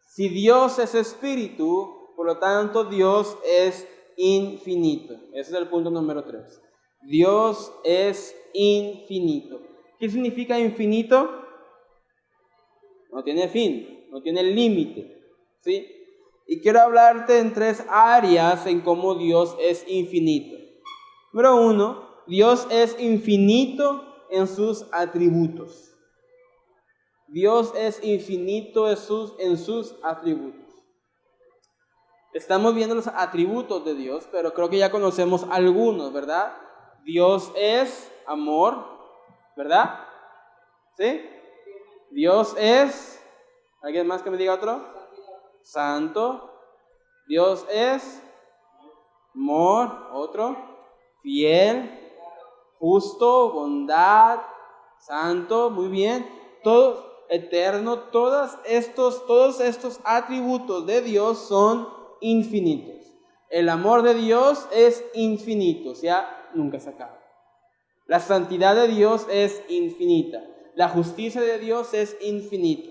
Si Dios es espíritu, por lo tanto Dios es infinito. Ese es el punto número 3. Dios es infinito. ¿Qué significa infinito? No tiene fin, no tiene límite. ¿Sí? Y quiero hablarte en 3 áreas en cómo Dios es infinito. Número 1, Dios es infinito en sus atributos. Dios es infinito en sus atributos. Estamos viendo los atributos de Dios, pero creo que ya conocemos algunos, ¿verdad? Dios es amor, ¿verdad? ¿Sí? Dios es, ¿alguien más que me diga otro? Santo. Dios es amor, otro. Fiel, justo, bondad, santo, muy bien. Todo eterno, todos estos atributos de Dios son infinitos. El amor de Dios es infinito, o sea, nunca se acaba. La santidad de Dios es infinita. La justicia de Dios es infinita.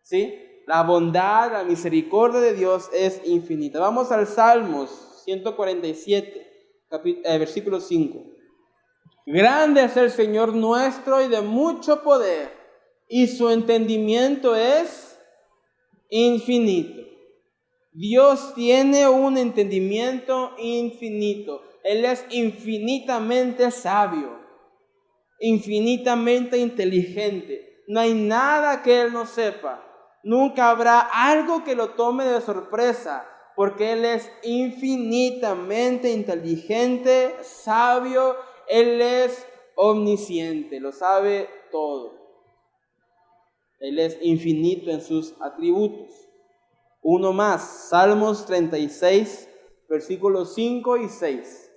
¿Sí? La bondad, la misericordia de Dios es infinita. Vamos al Salmos 147, versículo 5. Grande es el Señor nuestro y de mucho poder, y su entendimiento es infinito. Dios tiene un entendimiento infinito. Él es infinitamente sabio, infinitamente inteligente. No hay nada que Él no sepa. Nunca habrá algo que lo tome de sorpresa, porque Él es infinitamente inteligente, sabio, Él es omnisciente, lo sabe todo. Él es infinito en sus atributos. Uno más, Salmos 36, versículos 5 y 6.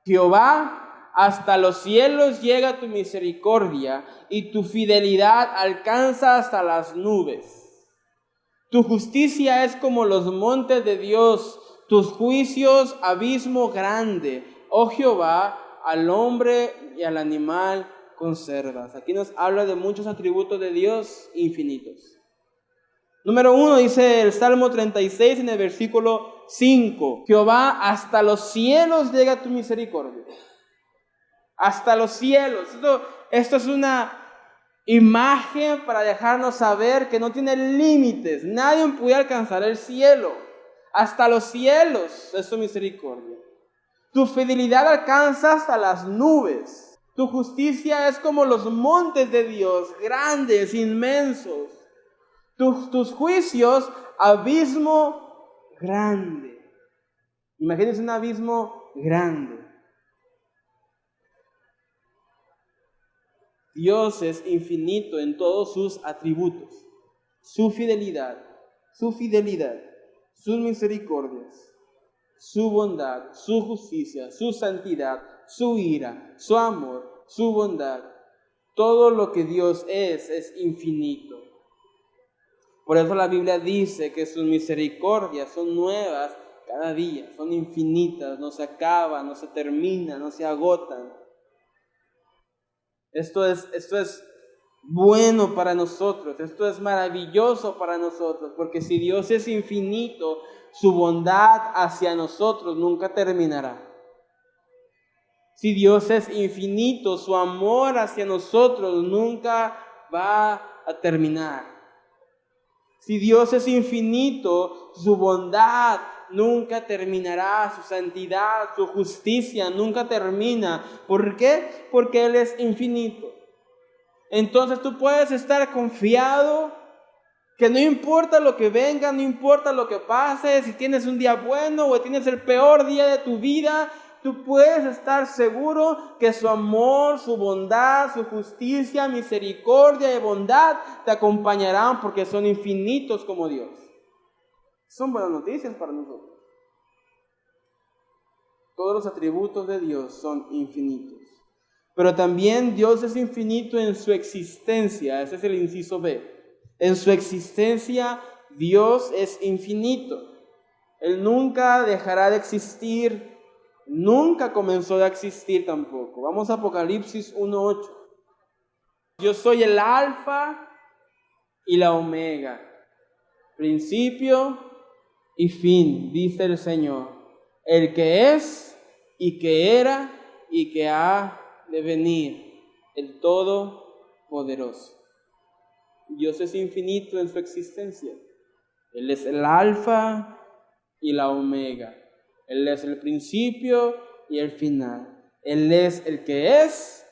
Jehová, hasta los cielos llega tu misericordia y tu fidelidad alcanza hasta las nubes. Tu justicia es como los montes de Dios, tus juicios abismo grande. Oh Jehová, al hombre y al animal conservas. Aquí nos habla de muchos atributos de Dios infinitos. Número 1 dice el Salmo 36 en el versículo 5. Jehová, hasta los cielos llega tu misericordia. Hasta los cielos. Esto es una imagen para dejarnos saber que no tiene límites. Nadie puede alcanzar el cielo. Hasta los cielos es tu misericordia. Tu fidelidad alcanza hasta las nubes. Tu justicia es como los montes de Dios, grandes, inmensos. Tus juicios, abismo grande. Imagínense un abismo grande. Dios es infinito en todos sus atributos. Su fidelidad, sus misericordias, su bondad, su justicia, su santidad, su ira, su amor, su bondad. Todo lo que Dios es infinito. Por eso la Biblia dice que sus misericordias son nuevas cada día, son infinitas, no se acaban, no se terminan, no se agotan. Esto es bueno para nosotros, esto es maravilloso para nosotros, porque si Dios es infinito, su bondad hacia nosotros nunca terminará. Si Dios es infinito, su amor hacia nosotros nunca va a terminar. Si Dios es infinito, su bondad nunca terminará, su santidad, su justicia nunca termina. ¿Por qué? Porque Él es infinito. Entonces tú puedes estar confiado que no importa lo que venga, no importa lo que pase, si tienes un día bueno o tienes el peor día de tu vida, tú puedes estar seguro que su amor, su bondad, su justicia, misericordia y bondad te acompañarán porque son infinitos como Dios. Son buenas noticias para nosotros. Todos los atributos de Dios son infinitos. Pero también Dios es infinito en su existencia. Ese es el inciso B. En su existencia, Dios es infinito. Él nunca dejará de existir. Nunca comenzó a existir tampoco. Vamos a Apocalipsis 1:8. Yo soy el alfa y la omega, principio y fin, dice el Señor, el que es y que era y que ha de venir, el Todopoderoso. Dios es infinito en su existencia. Él es el alfa y la omega. Él es el principio y el final. Él es el que es,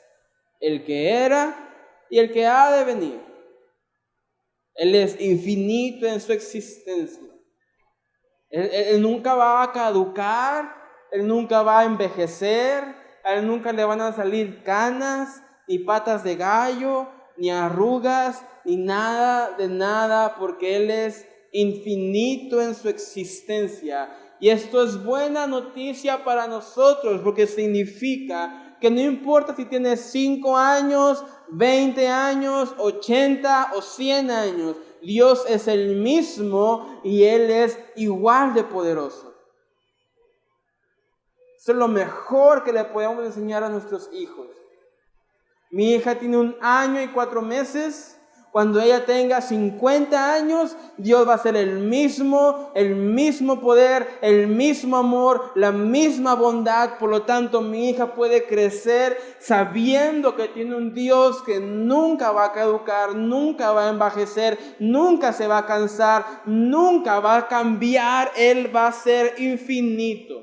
el que era y el que ha de venir. Él es infinito en su existencia. Él nunca va a caducar, Él nunca va a envejecer, a Él nunca le van a salir canas, ni patas de gallo, ni arrugas, ni nada de nada, porque Él es infinito en su existencia. Y esto es buena noticia para nosotros, porque significa que no importa si tienes 5 años, 20 años, 80 o 100 años, Dios es el mismo y Él es igual de poderoso. Eso es lo mejor que le podemos enseñar a nuestros hijos. Mi hija tiene 1 año y 4 meses. Cuando ella tenga 50 años, Dios va a ser el mismo poder, el mismo amor, la misma bondad. Por lo tanto, mi hija puede crecer sabiendo que tiene un Dios que nunca va a caducar, nunca va a envejecer, nunca se va a cansar, nunca va a cambiar. Él va a ser infinito.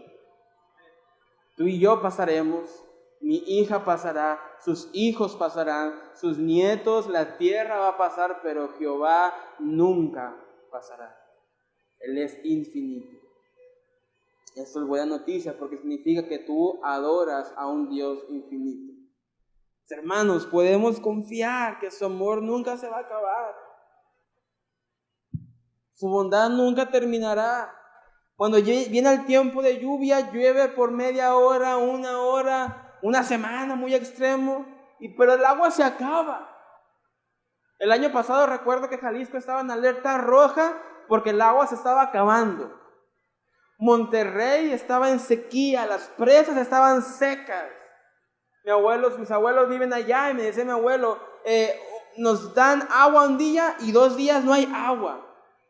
Tú y yo pasaremos, mi hija pasará, sus hijos pasarán, sus nietos, la tierra va a pasar, pero Jehová nunca pasará. Él es infinito. Esto es buena noticia porque significa que tú adoras a un Dios infinito. Hermanos, podemos confiar que su amor nunca se va a acabar. Su bondad nunca terminará. Cuando viene el tiempo de lluvia, llueve por media hora, una hora, una semana, muy extremo, pero el agua se acaba. El año pasado recuerdo que Jalisco estaba en alerta roja porque el agua se estaba acabando. Monterrey estaba en sequía, las presas estaban secas. Mis abuelos viven allá y me dice mi abuelo, nos dan agua un día y 2 días no hay agua.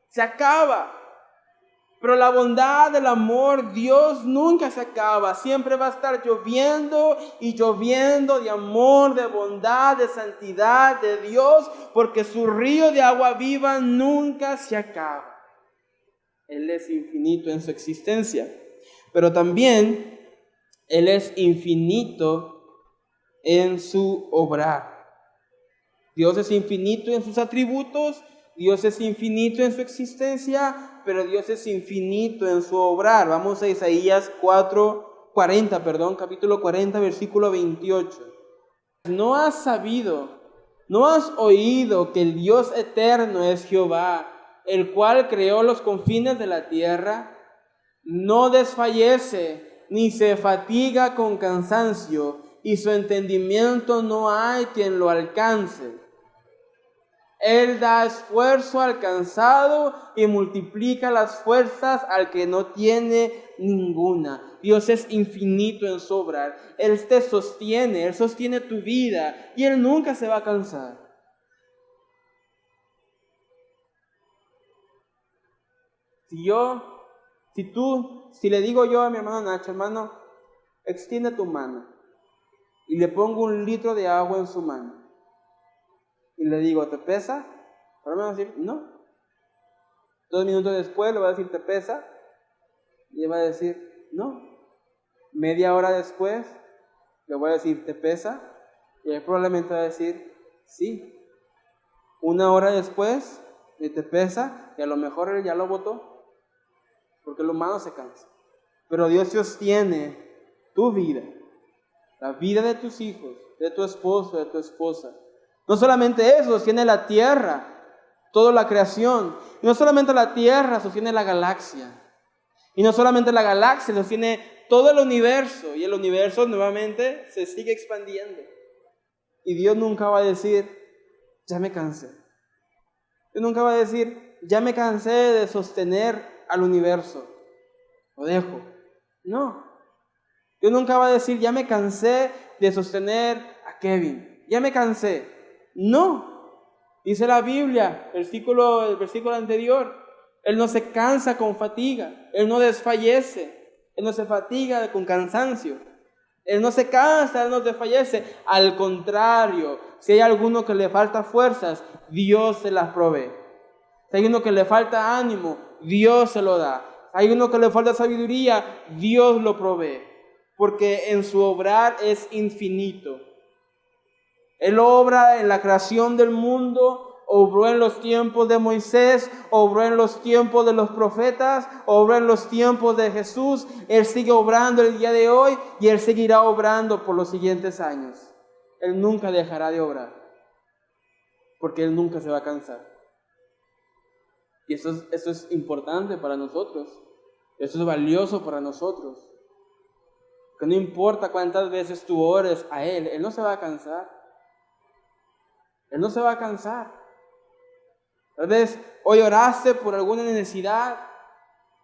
Se acaba. Pero la bondad, el amor, Dios nunca se acaba. Siempre va a estar lloviendo y lloviendo de amor, de bondad, de santidad de Dios, porque su río de agua viva nunca se acaba. Él es infinito en su existencia, pero también Él es infinito en su obrar. Dios es infinito en sus atributos, Dios es infinito en su existencia, pero Dios es infinito en su obrar. Vamos a Isaías capítulo 40, versículo 28. ¿No has oído que el Dios eterno es Jehová, el cual creó los confines de la tierra? No desfallece, ni se fatiga con cansancio, y su entendimiento no hay quien lo alcance. Él da esfuerzo al cansado y multiplica las fuerzas al que no tiene ninguna. Dios es infinito en su obrar. Él te sostiene, Él sostiene tu vida y Él nunca se va a cansar. Si le digo yo a mi hermano Nacho, hermano, extiende tu mano, y le pongo 1 litro de agua en su mano, y le digo, ¿te pesa? Ahora me va a decir, no. 2 minutos después le va a decir, ¿te pesa? Y él va a decir, no. Media hora después le voy a decir, ¿te pesa? Y él probablemente va a decir, sí. 1 hora después, ¿te pesa? Y a lo mejor él ya lo botó, porque el humano se cansa. Pero Dios sostiene tu vida, la vida de tus hijos, de tu esposo, de tu esposa. No solamente eso, sostiene la tierra, toda la creación. Y no solamente la tierra, sostiene la galaxia. Y no solamente la galaxia, sostiene todo el universo. Y el universo nuevamente se sigue expandiendo. Y Dios nunca va a decir, ya me cansé. Dios nunca va a decir, ya me cansé de sostener al universo. Lo dejo. No. Dios nunca va a decir, ya me cansé de sostener a Kevin. Ya me cansé. No. Dice la Biblia, el versículo anterior, Él no se cansa con fatiga, Él no desfallece, Él no se fatiga con cansancio, Él no se cansa, Él no desfallece. Al contrario, si hay alguno que le falta fuerzas, Dios se las provee. Si hay uno que le falta ánimo, Dios se lo da. Si hay uno que le falta sabiduría, Dios lo provee, porque en su obrar es infinito. Él obra en la creación del mundo, obró en los tiempos de Moisés, obró en los tiempos de los profetas, obró en los tiempos de Jesús. Él sigue obrando el día de hoy y Él seguirá obrando por los siguientes años. Él nunca dejará de obrar, porque Él nunca se va a cansar. Y eso es importante para nosotros, eso es valioso para nosotros. Que no importa cuántas veces tú ores a Él, Él no se va a cansar. Él no se va a cansar. Tal vez hoy oraste por alguna necesidad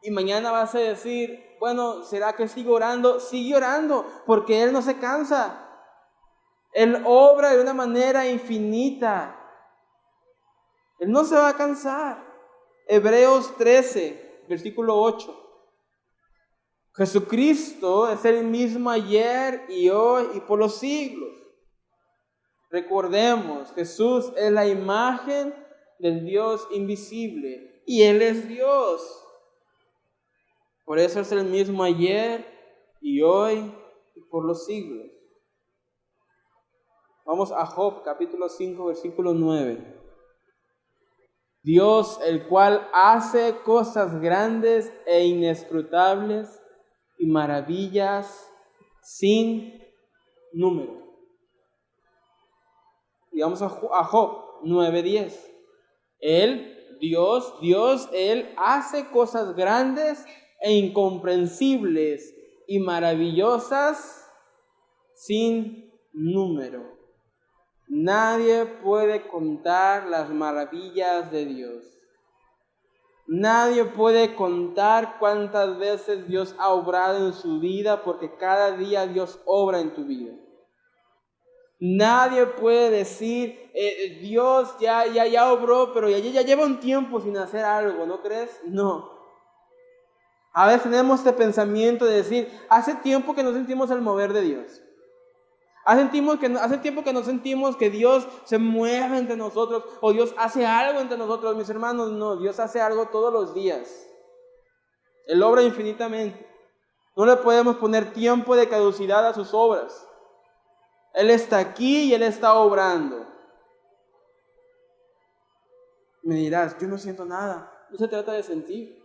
y mañana vas a decir, bueno, ¿será que sigo orando? Sigue orando, porque Él no se cansa. Él obra de una manera infinita. Él no se va a cansar. Hebreos 13, versículo 8. Jesucristo es el mismo ayer y hoy y por los siglos. Recordemos, Jesús es la imagen del Dios invisible y Él es Dios. Por eso es el mismo ayer y hoy y por los siglos. Vamos a Job, capítulo 5, versículo 9. Dios, el cual hace cosas grandes e inescrutables, y maravillas sin número. Y vamos a Job 9:10. Dios, Él hace cosas grandes e incomprensibles y maravillosas sin número. Nadie puede contar las maravillas de Dios. Nadie puede contar cuántas veces Dios ha obrado en su vida, porque cada día Dios obra en tu vida. Nadie puede decir, Dios ya obró, pero ya lleva un tiempo sin hacer algo, ¿no crees? No. A veces tenemos este pensamiento de decir, hace tiempo que no sentimos el mover de Dios. Hace tiempo que no sentimos que Dios se mueve entre nosotros, o Dios hace algo entre nosotros. Mis hermanos, no, Dios hace algo todos los días. Él obra infinitamente. No le podemos poner tiempo de caducidad a sus obras. Él está aquí y Él está obrando. Me dirás, yo no siento nada. No se trata de sentir.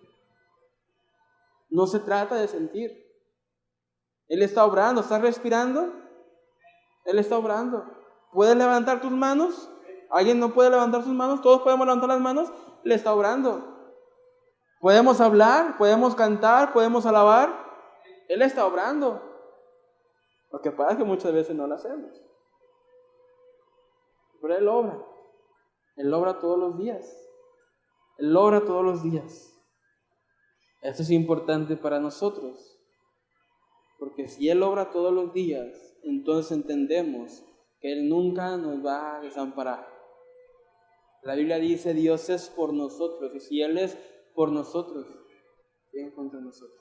No se trata de sentir. Él está obrando. ¿Estás respirando? Él está obrando. ¿Puedes levantar tus manos? ¿Alguien no puede levantar sus manos? ¿Todos podemos levantar las manos? Él está obrando. ¿Podemos hablar? ¿Podemos cantar? ¿Podemos alabar? Él está obrando. Lo que pasa es que muchas veces no lo hacemos. Pero Él obra. Él obra todos los días. Él obra todos los días. Esto es importante para nosotros. Porque si Él obra todos los días, entonces entendemos que Él nunca nos va a desamparar. La Biblia dice, Dios es por nosotros. Y si Él es por nosotros, ¿quién contra nosotros?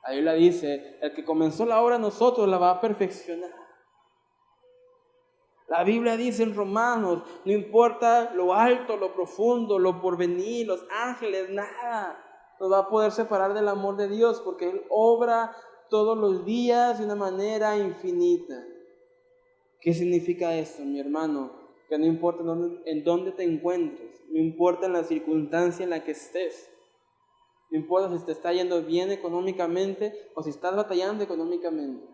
La Biblia dice, el que comenzó la obra en nosotros la va a perfeccionar. La Biblia dice en Romanos, no importa lo alto, lo profundo, lo porvenir, los ángeles, nada nos va a poder separar del amor de Dios, porque Él obra todos los días de una manera infinita. ¿Qué significa esto, mi hermano? Que no importa en dónde te encuentres, no importa en la circunstancia en la que estés, no importa si te está yendo bien económicamente o si estás batallando económicamente.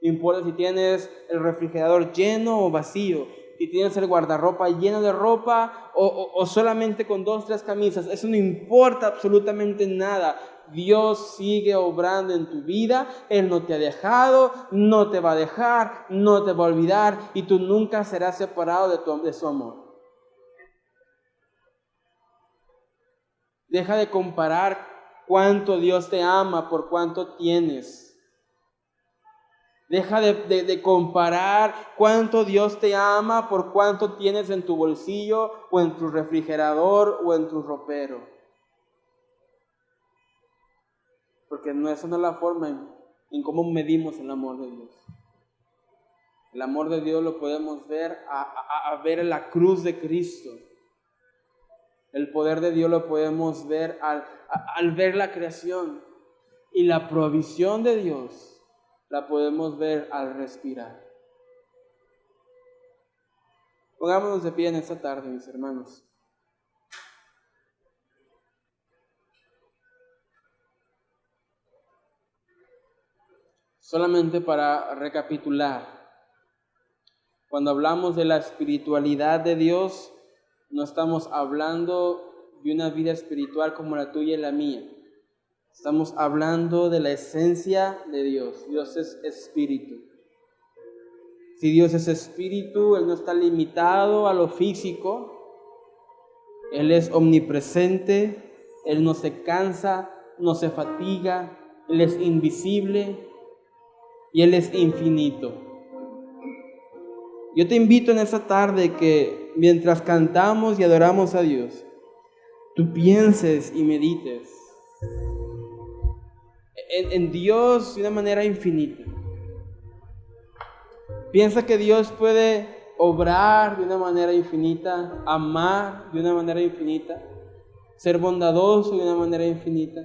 No importa si tienes el refrigerador lleno o vacío, si tienes el guardarropa lleno de ropa o solamente con 2 o 3 camisas. Eso no importa absolutamente nada. Dios sigue obrando en tu vida. Él no te ha dejado, no te va a dejar, no te va a olvidar, y tú nunca serás separado de su amor. Deja de comparar cuánto Dios te ama por cuánto tienes. Deja de comparar cuánto Dios te ama por cuánto tienes en tu bolsillo o en tu refrigerador o en tu ropero. Porque esa no es la forma en cómo medimos el amor de Dios. El amor de Dios lo podemos ver a ver en la cruz de Cristo. El poder de Dios lo podemos ver al ver la creación. Y la provisión de Dios la podemos ver al respirar. Pongámonos de pie en esta tarde, mis hermanos. Solamente para recapitular, cuando hablamos de la espiritualidad de Dios, no estamos hablando de una vida espiritual como la tuya y la mía. Estamos hablando de la esencia de Dios. Dios es espíritu. Si Dios es espíritu, Él no está limitado a lo físico. Él es omnipresente. Él no se cansa, no se fatiga. Él es invisible y Él es infinito. Yo te invito en esta tarde que mientras cantamos y adoramos a Dios, tú pienses y medites en Dios de una manera infinita. Piensa que Dios puede obrar de una manera infinita, amar de una manera infinita, ser bondadoso de una manera infinita.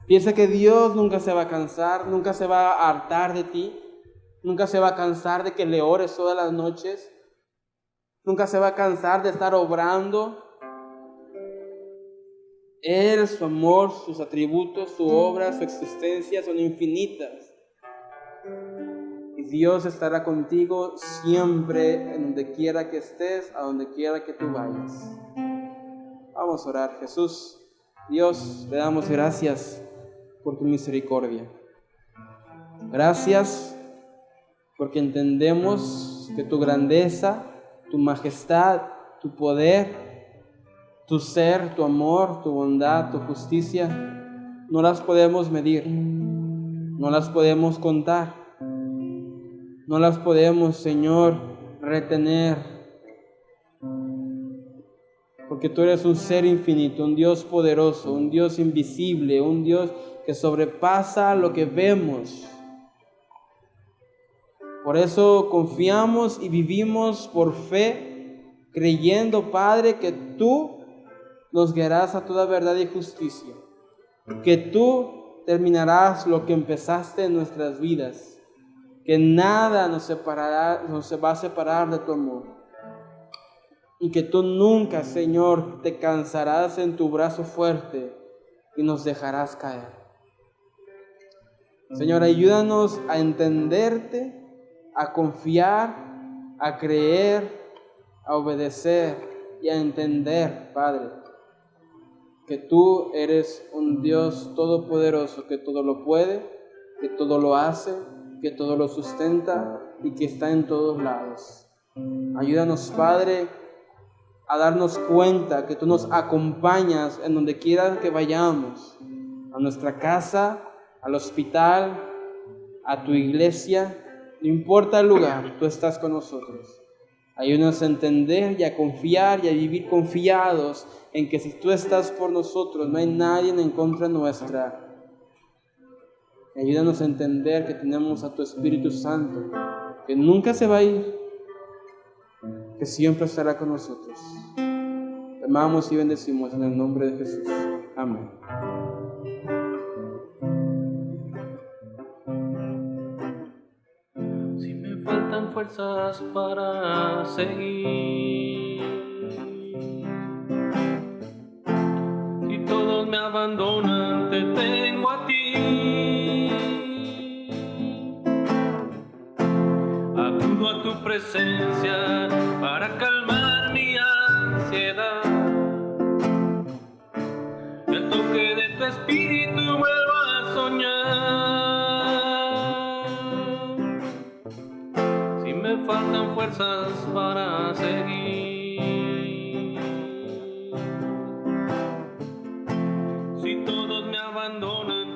Piensa que Dios nunca se va a cansar, nunca se va a hartar de ti, nunca se va a cansar de que le ores todas las noches, nunca se va a cansar de estar obrando Él, su amor, sus atributos, su obra, su existencia son infinitas. Y Dios estará contigo siempre, en donde quiera que estés, a donde quiera que tú vayas. Vamos a orar. Jesús, Dios, te damos gracias por tu misericordia. Gracias porque entendemos que tu grandeza, tu majestad, tu poder, tu ser, tu amor, tu bondad, tu justicia, no las podemos medir, no las podemos contar, no las podemos, Señor, retener, porque tú eres un ser infinito, un Dios poderoso, un Dios invisible, un Dios que sobrepasa lo que vemos. Por eso confiamos y vivimos por fe, creyendo, Padre, que tú nos guiarás a toda verdad y justicia, que tú terminarás lo que empezaste en nuestras vidas, que nada nos va a separar de tu amor, y que tú nunca, Señor, te cansarás en tu brazo fuerte y nos dejarás caer. Señor, ayúdanos a entenderte, a confiar, a creer, a obedecer y a entender, Padre, que tú eres un Dios todopoderoso, que todo lo puede, que todo lo hace, que todo lo sustenta y que está en todos lados. Ayúdanos, Padre, a darnos cuenta que tú nos acompañas en donde quiera que vayamos, a nuestra casa, al hospital, a tu iglesia. No importa el lugar, tú estás con nosotros. Ayúdanos a entender y a confiar y a vivir confiados en que si tú estás por nosotros, no hay nadie en contra nuestra. Ayúdanos a entender que tenemos a tu Espíritu Santo, que nunca se va a ir, que siempre estará con nosotros. Te amamos y bendecimos en el nombre de Jesús. Amén. Faltan fuerzas para seguir, si todos me abandonan, te tengo a ti. Acudo a tu presencia para calmar mi ansiedad. El toque de tu espíritu vuelvo a soñar. Me faltan fuerzas para seguir, si todos me abandonan,